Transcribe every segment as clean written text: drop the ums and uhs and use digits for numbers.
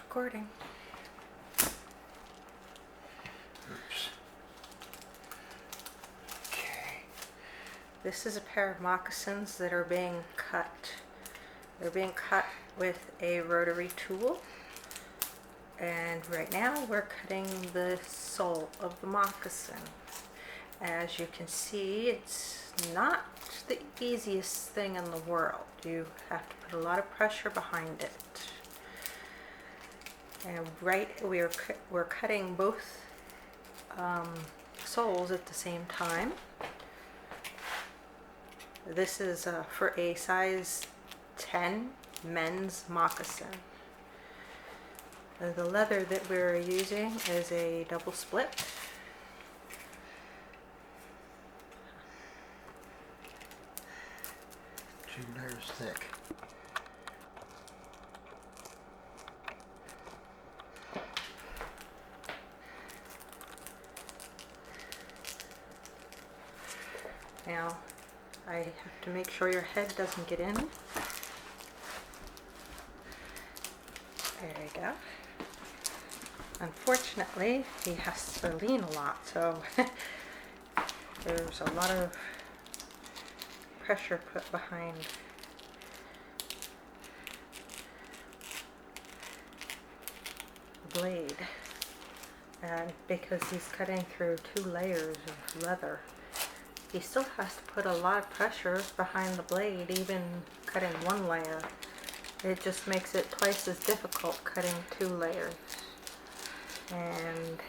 Recording. Oops. Okay. This is a pair of moccasins that are being cut. They're being cut with a rotary tool. And right now we're cutting the sole of the moccasin. As you can see, it's not the easiest thing in the world. You have to put a lot of pressure behind it. And we're cutting both soles at the same time. This is for a size 10 men's moccasin. The leather that we're using is a double split. 2 layers thick. Now, I have to make sure your head doesn't get in. There you go. Unfortunately, he has to lean a lot, so there's a lot of pressure put behind the blade. And because he's cutting through 2 layers of leather, he still has to put a lot of pressure behind the blade, even cutting 1 layer. It just makes it twice as difficult cutting 2 layers. And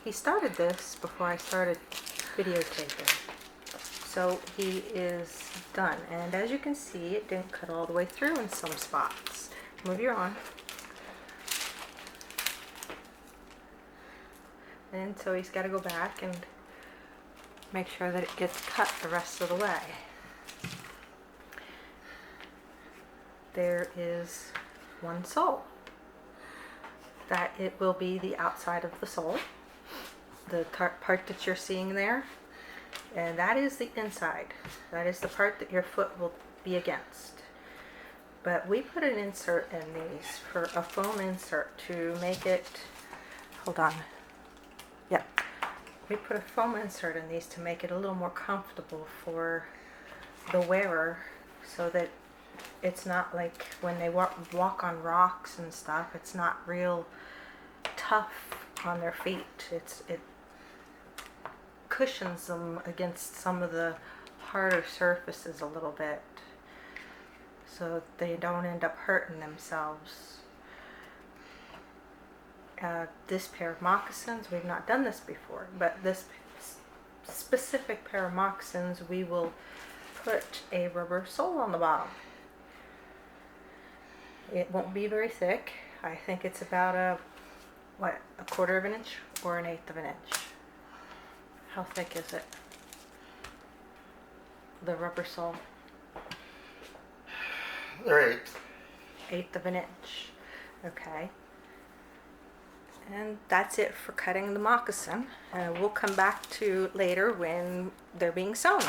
he started this before I started videotaping. So he is done. And as you can see, it didn't cut all the way through in some spots. Move your arm. And so he's got to go back and make sure that it gets cut the rest of the way. There is 1 sole. That it will be the outside of the sole, the part that you're seeing there, and that is the inside. That is the part that your foot will be against. But we put an insert in these, for a foam insert, to make it, hold on, yep. We put a foam insert in these to make it a little more comfortable for the wearer, so that it's not like when they walk on rocks and stuff, it's not real tough on their feet. It cushions them against some of the harder surfaces a little bit, so they don't end up hurting themselves. This pair of moccasins, we've not done this before, but this specific pair of moccasins, we will put a rubber sole on the bottom. It won't be very thick. I think it's about a 1/4 of an inch or an 1/8 of an inch. How thick is it? The rubber sole? They're 1/8 of an inch. Okay. And that's it for cutting the moccasin. We'll come back to later when they're being sewn.